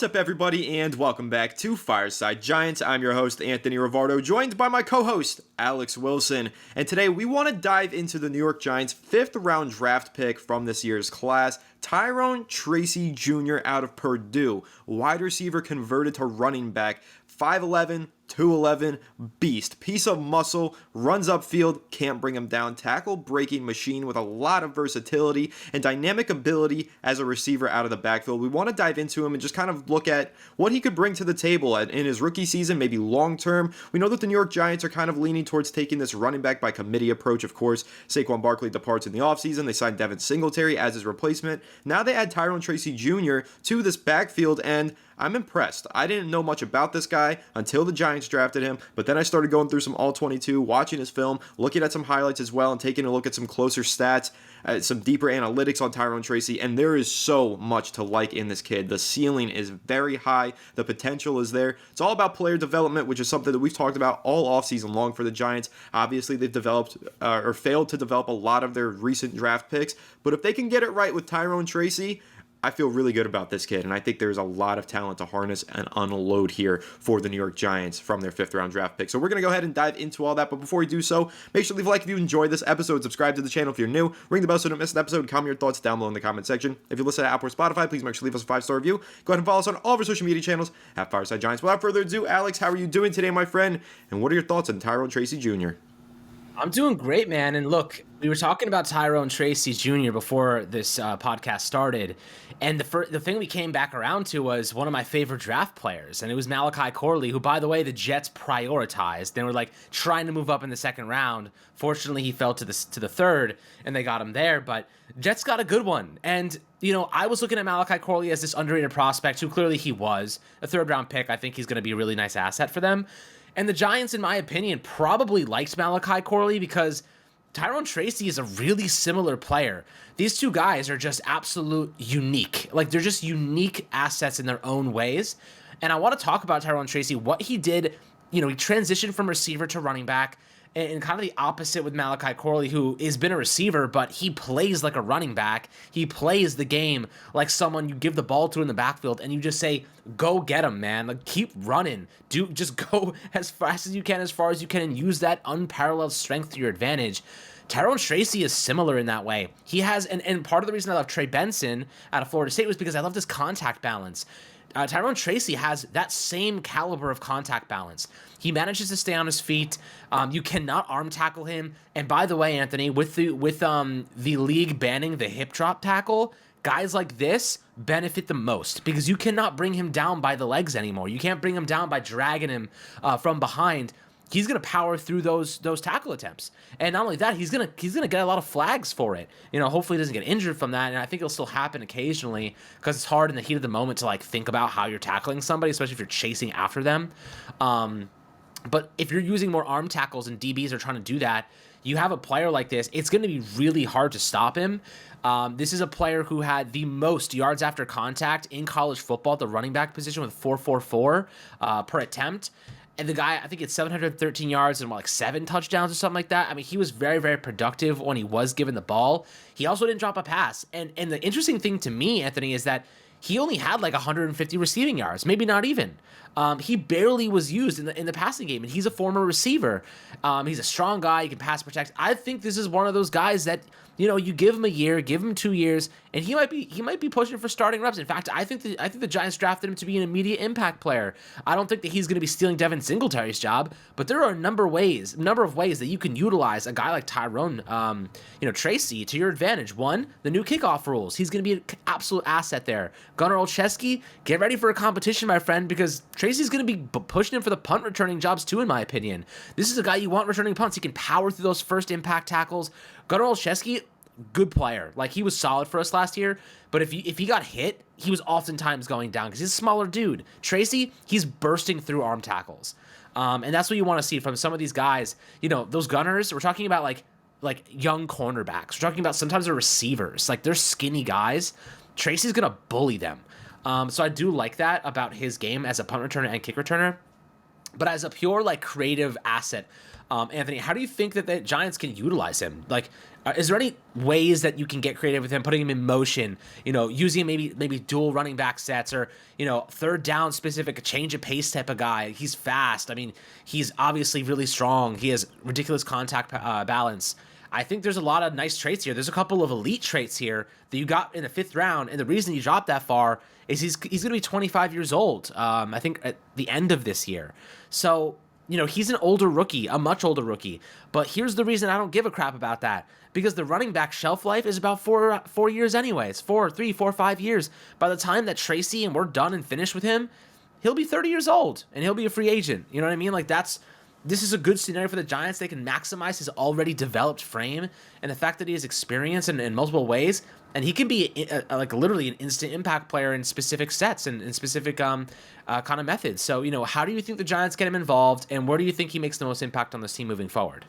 What's up, everybody, and welcome back to Fireside Giants. I'm your host, Anthony Rivardo, joined by my co-host, Alex Wilson. And today, we want to dive into the New York Giants' fifth-round draft pick from this year's class, Tyrone Tracy Jr. out of Purdue, wide receiver converted to running back, 5'11", 211, beast, piece of muscle, runs upfield, can't bring him down, tackle breaking machine with a lot of versatility and dynamic ability as a receiver out of the backfield. We want to dive into him and just kind of look at what he could bring to the table in his rookie season, maybe long term. We know that the New York Giants are kind of leaning towards taking this running back by committee approach. Of course, Saquon Barkley departs in the offseason. They signed Devin Singletary as his replacement. Now they add Tyrone Tracy Jr. to this backfield, and I'm impressed. I didn't know much about this guy until the Giants drafted him, but then I started going through some All-22, watching his film, looking at some highlights as well, and taking a look at some closer stats, some deeper analytics on Tyrone Tracy, and there is so much to like in this kid. The ceiling is very high. The potential is there. It's all about player development, which is something that we've talked about all offseason long for the Giants. Obviously, they've developed or failed to develop a lot of their recent draft picks, but if they can get it right with Tyrone Tracy, I feel really good about this kid, and I think there's a lot of talent to harness and unload here for the New York Giants from their fifth-round draft pick. So we're going to go ahead and dive into all that, but before we do so, make sure to leave a like if you enjoyed this episode, subscribe to the channel if you're new, ring the bell so you don't miss an episode, and comment your thoughts down below in the comment section. If you listen to Apple or Spotify, please make sure to leave us a 5-star review. Go ahead and follow us on all of our social media channels at Fireside Giants. Without further ado, Alex, how are you doing today, my friend? And what are your thoughts on Tyrone Tracy Jr.? I'm doing great, man. And look, we were talking about Tyrone Tracy Jr. before this podcast started, and the thing we came back around to was one of my favorite draft players, and it was Malachi Corley, who, by the way, the Jets prioritized. They were like trying to move up in the second round. Fortunately, he fell to the third, and they got him there. But Jets got a good one, and you know, I was looking at Malachi Corley as this underrated prospect, who clearly he was a third-round pick. I think he's going to be a really nice asset for them. And the Giants, in my opinion, probably liked Malachi Corley because Tyrone Tracy is a really similar player. These two guys are just absolute unique. Like, they're just unique assets in their own ways. And I want to talk about Tyrone Tracy, what he did. You know, he transitioned from receiver to running back, and kind of the opposite with Malachi Corley, who has been a receiver, but he plays like a running back. He plays the game like someone you give the ball to in the backfield, and you just say, go get him, man. Like, keep running. Just go as fast as you can, as far as you can, and use that unparalleled strength to your advantage. Tyrone Tracy is similar in that way. He has, and part of the reason I love Trey Benson out of Florida State was because I love this contact balance. Tyrone Tracy has that same caliber of contact balance. He manages to stay on his feet. You cannot arm tackle him. And by the way, Anthony, with the league banning the hip drop tackle, guys like this benefit the most because you cannot bring him down by the legs anymore. You can't bring him down by dragging him from behind. He's going to power through those tackle attempts. And not only that, he's going to get a lot of flags for it. You know, hopefully he doesn't get injured from that, and I think it'll still happen occasionally because it's hard in the heat of the moment to like think about how you're tackling somebody, especially if you're chasing after them. But if you're using more arm tackles and DBs are trying to do that, you have a player like this, it's going to be really hard to stop him. This is a player who had the most yards after contact in college football at the running back position with 4.44 per attempt. And the guy, I think it's 713 yards and like 7 touchdowns or something like that. I mean, he was very, very productive when he was given the ball. He also didn't drop a pass. And the interesting thing to me, Anthony, is that he only had like 150 receiving yards, maybe not even. He barely was used in the passing game, and he's a former receiver. He's a strong guy. He can pass protect. I think this is one of those guys that, you know, you give him a year, give him 2 years, and he might be pushing for starting reps. In fact, I think the Giants drafted him to be an immediate impact player. I don't think that he's going to be stealing Devin Singletary's job, but there are a number of ways that you can utilize a guy like Tyrone, Tracy to your advantage. One, the new kickoff rules. He's going to be an absolute asset there. Gunnar Olszewski, get ready for a competition, my friend, because Tracy's going to be pushing him for the punt returning jobs too, in my opinion. This is a guy you want returning punts. He can power through those first impact tackles. Gunnar Olszewski, good player. Like, he was solid for us last year, but if he got hit, he was oftentimes going down because he's a smaller dude. Tracy, he's bursting through arm tackles. And that's what you want to see from some of these guys. You know, those gunners, we're talking about like young cornerbacks. We're talking about sometimes they're receivers. Like, they're skinny guys. Tracy's going to bully them. So I do like that about his game as a punt returner and kick returner. But as a pure, like, creative asset, Anthony, how do you think that the Giants can utilize him? Like, Is there any ways that you can get creative with him, putting him in motion, using maybe dual running back sets, or, third down specific, a change of pace type of guy? He's fast. I mean, he's obviously really strong. He has ridiculous contact balance. I think there's a lot of nice traits here. There's a couple of elite traits here that you got in the 5th round, and the reason you dropped that far is he's going to be 25 years old, I think, at the end of this year. So, he's an older rookie, a much older rookie. But here's the reason I don't give a crap about that. Because the running back shelf life is about 4 years anyways. 5 years. By the time that Tracy and we're done and finished with him, he'll be 30 years old, and he'll be a free agent. You know what I mean? Like, this is a good scenario for the Giants. They can maximize his already developed frame and the fact that he has experience in multiple ways, and he can be like literally an instant impact player in specific sets and in specific kind of methods. So, how do you think the Giants get him involved, and where do you think he makes the most impact on this team moving forward?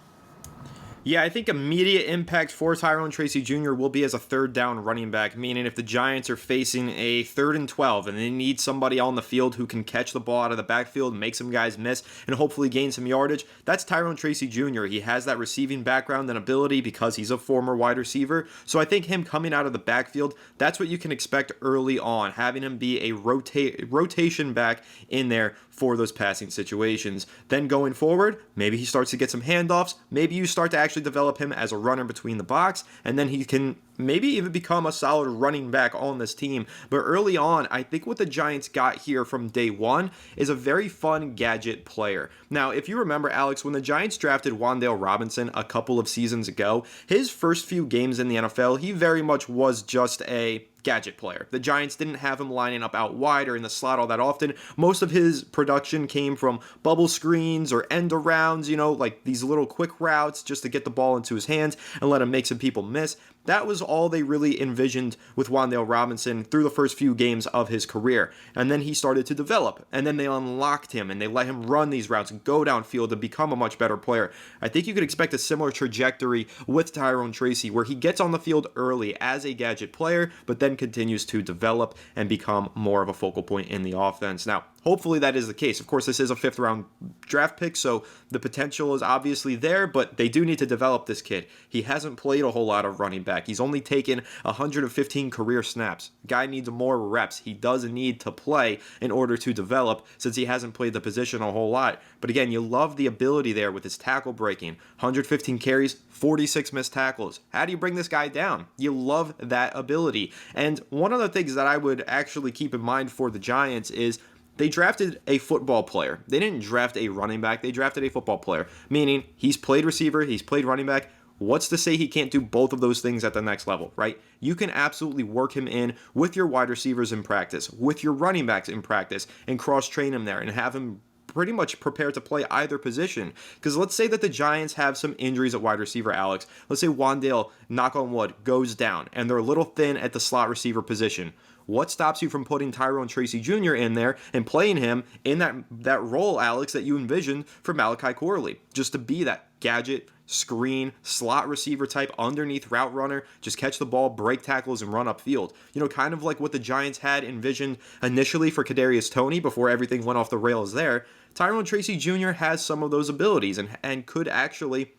Yeah, I think immediate impact for Tyrone Tracy Jr. will be as a third down running back, meaning if the Giants are facing a 3rd and 12 and they need somebody on the field who can catch the ball out of the backfield, make some guys miss, and hopefully gain some yardage, that's Tyrone Tracy Jr. He has that receiving background and ability because he's a former wide receiver. So I think him coming out of the backfield, that's what you can expect early on, having him be a rotation back in there for those passing situations. Then going forward, maybe he starts to get some handoffs. Maybe you start to actually develop him as a runner between the box, and then he can maybe even become a solid running back on this team. But early on, I think what the Giants got here from day one is a very fun gadget player. Now, if you remember, Alex, when the Giants drafted Wan'Dale Robinson a couple of seasons ago, his first few games in the NFL, he very much was just a gadget player. The Giants didn't have him lining up out wide or in the slot all that often. Most of his production came from bubble screens or end arounds, like these little quick routes just to get the ball into his hands and let him make some people miss. That was all they really envisioned with Wan'Dale Robinson through the first few games of his career. And then he started to develop, and then they unlocked him and they let him run these routes and go downfield and become a much better player. I think you could expect a similar trajectory with Tyrone Tracy, where he gets on the field early as a gadget player, but then continues to develop and become more of a focal point in the offense. Now, hopefully that is the case. Of course, this is a 5th round draft pick, so the potential is obviously there, but they do need to develop this kid. He hasn't played a whole lot of running back. He's only taken 115 career snaps. Guy needs more reps. He does need to play in order to develop, since he hasn't played the position a whole lot. But again, you love the ability there with his tackle breaking. 115 carries, 46 missed tackles. How do you bring this guy down? You love that ability. And one of the things that I would actually keep in mind for the Giants is they drafted a football player. They didn't draft a running back. They drafted a football player, meaning he's played receiver, he's played running back. What's to say he can't do both of those things at the next level, right? You can absolutely work him in with your wide receivers in practice, with your running backs in practice, and cross-train him there and have him pretty much prepared to play either position. Because let's say that the Giants have some injuries at wide receiver, Alex. Let's say Wan'Dale, knock on wood, goes down, and they're a little thin at the slot receiver position. What stops you from putting Tyrone Tracy Jr. in there and playing him in that role, Alex, that you envisioned for Malachi Corley? Just to be that gadget, screen, slot receiver type, underneath route runner, just catch the ball, break tackles, and run upfield. Kind of like what the Giants had envisioned initially for Kadarius Toney before everything went off the rails there. Tyrone Tracy Jr. has some of those abilities and could actually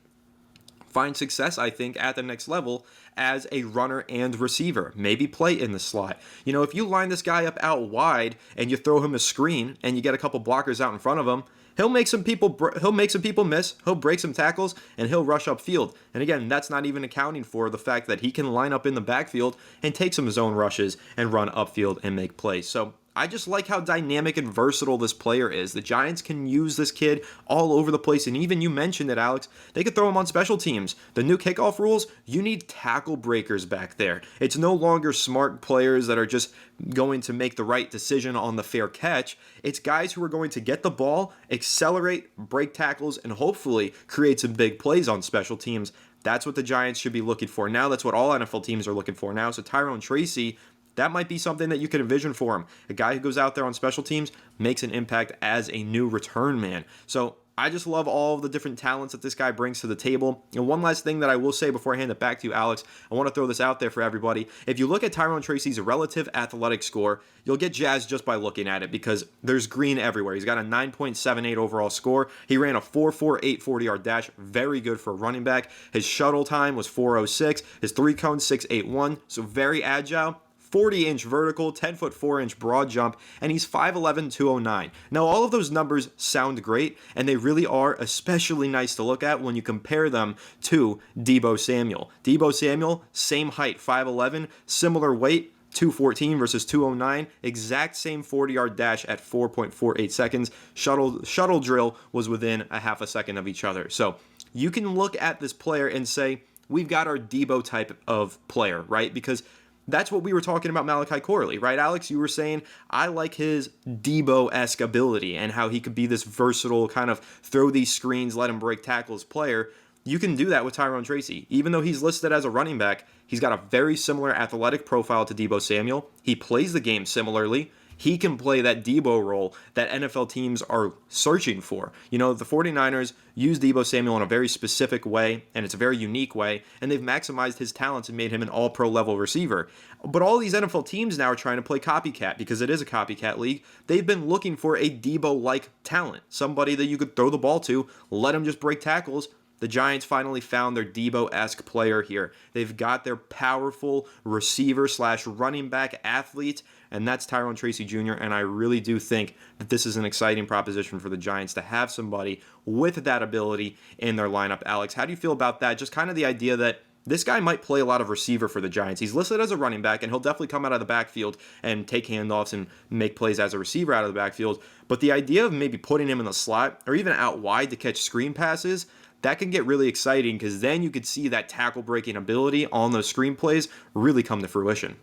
find success, I think, at the next level as a runner and receiver. Maybe play in the slot. If you line this guy up out wide and you throw him a screen and you get a couple blockers out in front of him, he'll make some people miss, he'll break some tackles, and he'll rush upfield. And again, that's not even accounting for the fact that he can line up in the backfield and take some zone rushes and run upfield and make plays. So I just like how dynamic and versatile this player is. The Giants can use this kid all over the place, and even you mentioned it, Alex, they could throw him on special teams. The new kickoff rules, you need tackle breakers back there. It's no longer smart players that are just going to make the right decision on the fair catch. It's guys who are going to get the ball, accelerate, break tackles, and hopefully create some big plays on special teams. That's what the Giants should be looking for now. That's what all NFL teams are looking for now. So Tyrone Tracy, that might be something that you could envision for him. A guy who goes out there on special teams, makes an impact as a new return man. So I just love all of the different talents that this guy brings to the table. And one last thing that I will say before I hand it back to you, Alex, I want to throw this out there for everybody. If you look at Tyrone Tracy's relative athletic score, you'll get jazzed just by looking at it because there's green everywhere. He's got a 9.78 overall score. He ran a 4.48 40-yard dash, very good for a running back. His shuttle time was 4.06. His three cone 6.81, so very agile. 40-inch vertical, 10-foot 4-inch broad jump, and he's 5'11", 209. Now, all of those numbers sound great, and they really are especially nice to look at when you compare them to Deebo Samuel. Deebo Samuel, same height, 5'11", similar weight, 214 versus 209, exact same 40-yard dash at 4.48 seconds. Shuttle drill was within a half a second of each other. So you can look at this player and say, we've got our Deebo type of player, right? Because that's what we were talking about Malachi Corley, right, Alex? You were saying, I like his Deebo-esque ability and how he could be this versatile kind of throw these screens, let him break tackles player. You can do that with Tyrone Tracy. Even though he's listed as a running back, he's got a very similar athletic profile to Deebo Samuel. He plays the game similarly. He can play that Deebo role that NFL teams are searching for. You know, the 49ers use Deebo Samuel in a very specific way, and it's a very unique way, and they've maximized his talents and made him an all-pro level receiver. But all these NFL teams now are trying to play copycat because it is a copycat league. They've been looking for a Deebo-like talent, somebody that you could throw the ball to, let him just break tackles. The Giants finally found their Deebo-esque player here. They've got their powerful receiver / running back athlete, and that's Tyrone Tracy Jr., and I really do think that this is an exciting proposition for the Giants to have somebody with that ability in their lineup. Alex, how do you feel about that? Just kind of the idea that this guy might play a lot of receiver for the Giants. He's listed as a running back, and he'll definitely come out of the backfield and take handoffs and make plays as a receiver out of the backfield. But the idea of maybe putting him in the slot or even out wide to catch screen passes, that can get really exciting because then you could see that tackle-breaking ability on those screen plays really come to fruition.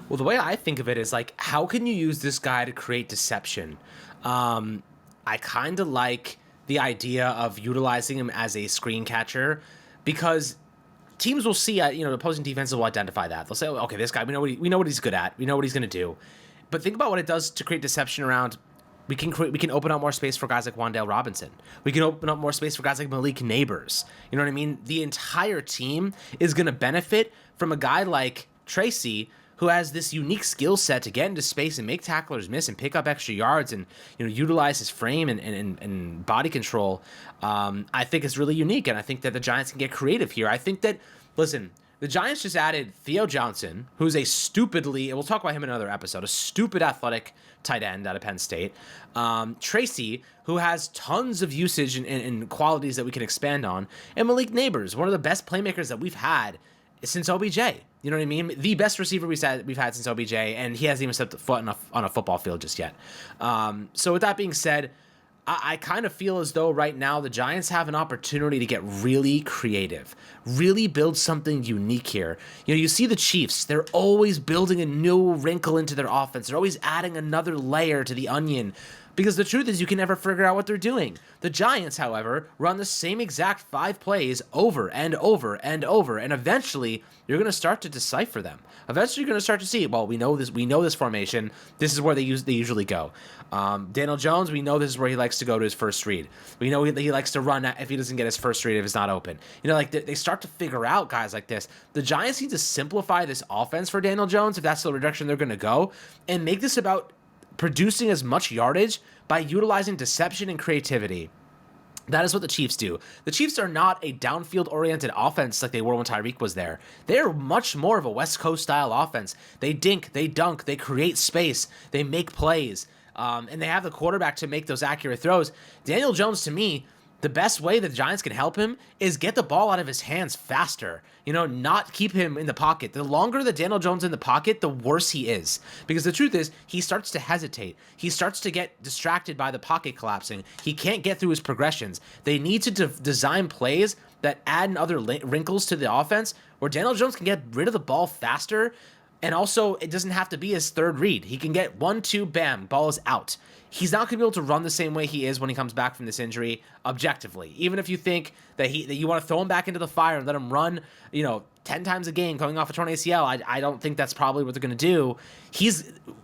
Well, the way I think of it is like, how can you use this guy to create deception? I kind of like the idea of utilizing him as a screen catcher because teams will see, the opposing defenses will identify that. They'll say, oh, okay, this guy, we know what he's good at. We know what he's going to do. But think about what it does to create deception around. We can open up more space for guys like Wan'Dale Robinson. We can open up more space for guys like Malik Neighbors. You know what I mean? The entire team is going to benefit from a guy like Tracy, who has this unique skill set to get into space and make tacklers miss and pick up extra yards and utilize his frame and body control. I think is really unique, and I think that the Giants can get creative here. I think that, listen, the Giants just added Theo Johnson, who's a stupidly, we'll talk about him in another episode, a stupid athletic tight end out of Penn State. Tracy, who has tons of usage and qualities that we can expand on. And Malik Neighbors, one of the best playmakers that we've had since OBJ. You know what I mean? The best receiver we've had since OBJ, and he hasn't even stepped foot on a football field just yet. So with that being said, I kind of feel as though right now the Giants have an opportunity to get really creative, really build something unique here. You see the Chiefs, they're always building a new wrinkle into their offense. They're always adding another layer to the onion because the truth is you can never figure out what they're doing. The Giants, however, run the same exact 5 plays over and over and over, and eventually you're going to start to decipher them. Eventually you're going to start to see, well, we know this formation. This is where they usually go. Daniel Jones, we know this is where he likes to go to his first read. We know he likes to run if he doesn't get his first read if it's not open. They start to figure out guys like this. The Giants need to simplify this offense for Daniel Jones if that's the direction they're going to go, and make this about producing as much yardage by utilizing deception and creativity. That is what the Chiefs do. The Chiefs are not a downfield-oriented offense like they were when Tyreek was there. They're much more of a West Coast-style offense. They dink, they dunk, they create space, they make plays, and they have the quarterback to make those accurate throws. Daniel Jones, to me, the best way that the Giants can help him is get the ball out of his hands faster. Not keep him in the pocket. The longer that Daniel Jones in the pocket, the worse he is. Because the truth is, he starts to hesitate. He starts to get distracted by the pocket collapsing. He can't get through his progressions. They need to design plays that add other wrinkles to the offense where Daniel Jones can get rid of the ball faster. And also, it doesn't have to be his third read. He can get 1-2, bam, ball is out. He's not going to be able to run the same way he is when he comes back from this injury, objectively. Even if you think that you want to throw him back into the fire and let him run, 10 times a game coming off a torn ACL, I don't think that's probably what they're going to do.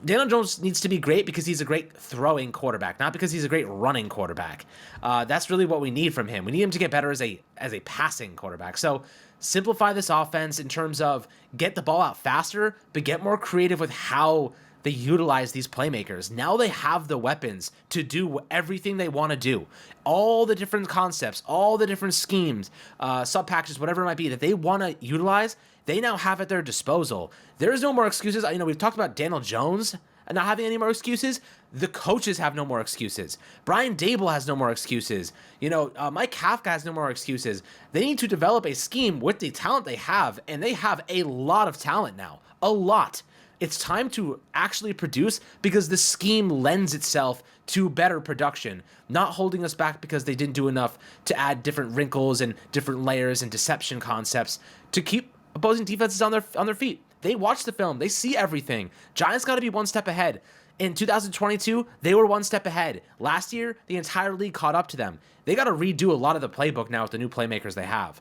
Daniel Jones needs to be great because he's a great throwing quarterback, not because he's a great running quarterback. That's really what we need from him. We need him to get better as a passing quarterback. So simplify this offense in terms of get the ball out faster, but get more creative with how they utilize these playmakers. Now they have the weapons to do everything they want to do. All the different concepts, all the different schemes, sub-packages, whatever it might be that they want to utilize, they now have at their disposal. There's no more excuses. We've talked about Daniel Jones not having any more excuses. The coaches have no more excuses. Brian Dable has no more excuses. Mike Kafka has no more excuses. They need to develop a scheme with the talent they have, and they have a lot of talent now. A lot. It's time to actually produce because the scheme lends itself to better production, not holding us back because they didn't do enough to add different wrinkles and different layers and deception concepts to keep opposing defenses on their feet. They watch the film. They see everything. Giants got to be one step ahead. In 2022, they were one step ahead. Last year, the entire league caught up to them. They got to redo a lot of the playbook now with the new playmakers they have.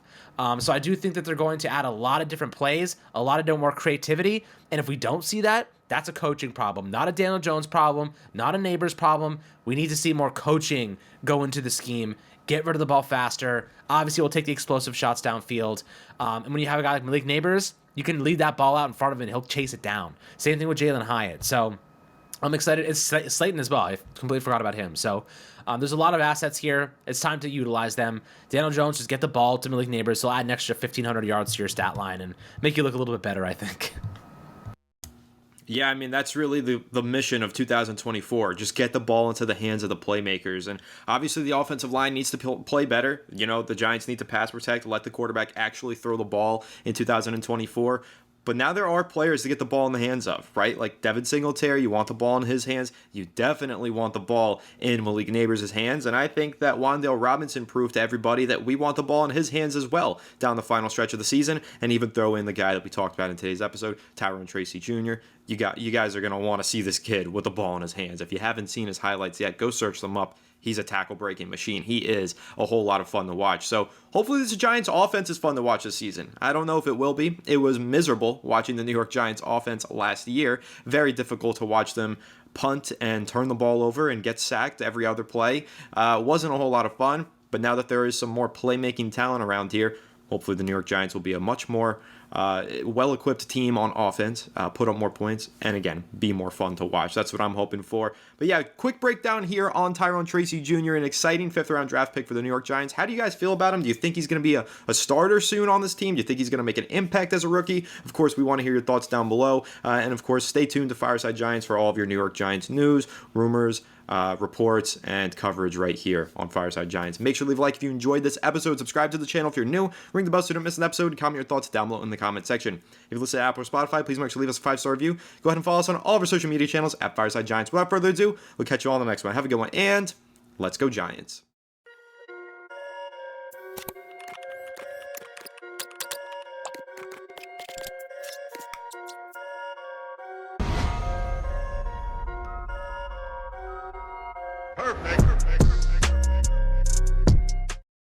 So I do think that they're going to add a lot of different plays, a lot of more creativity. And if we don't see that, that's a coaching problem, not a Daniel Jones problem, not a Neighbors problem. We need to see more coaching go into the scheme, get rid of the ball faster. Obviously, we'll take the explosive shots downfield. And when you have a guy like Malik Neighbors, you can lead that ball out in front of him and he'll chase it down. Same thing with Jalen Hyatt. So I'm excited. It's Slayton as well. I completely forgot about him. So there's a lot of assets here. It's time to utilize them. Daniel Jones, just get the ball to Malik Neighbors. He'll add an extra 1,500 yards to your stat line and make you look a little bit better, I think. Yeah, that's really the mission of 2024. Just get the ball into the hands of the playmakers. And obviously the offensive line needs to play better. The Giants need to pass protect, let the quarterback actually throw the ball in 2024. But now there are players to get the ball in the hands of, right? Like Devin Singletary, you want the ball in his hands. You definitely want the ball in Malik Neighbors' hands. And I think that Wan'Dale Robinson proved to everybody that we want the ball in his hands as well down the final stretch of the season. And even throw in the guy that we talked about in today's episode, Tyrone Tracy Jr. You guys are going to want to see this kid with the ball in his hands. If you haven't seen his highlights yet, go search them up. He's a tackle-breaking machine. He is a whole lot of fun to watch. So hopefully this Giants offense is fun to watch this season. I don't know if it will be. It was miserable watching the New York Giants offense last year. Very difficult to watch them punt and turn the ball over and get sacked every other play. Wasn't a whole lot of fun. But now that there is some more playmaking talent around here, hopefully the New York Giants will be a much more well-equipped team on offense, put up more points, and again, be more fun to watch. That's what I'm hoping for. But yeah, quick breakdown here on Tyrone Tracy Jr., an exciting fifth-round draft pick for the New York Giants. How do you guys feel about him? Do you think he's going to be a starter soon on this team? Do you think he's going to make an impact as a rookie? Of course, we want to hear your thoughts down below. And of course, stay tuned to Fireside Giants for all of your New York Giants news, rumors, reports, and coverage right here on Fireside Giants. Make sure to leave a like if you enjoyed this episode. Subscribe to the channel if you're new. Ring the bell so you don't miss an episode. And comment your thoughts down below in the comment section. If you listen to Apple or Spotify, please make sure to leave us a 5-star review. Go ahead and follow us on all of our social media channels at Fireside Giants. Without further ado, we'll catch you all in the next one. Have a good one, and let's go Giants. Perfect.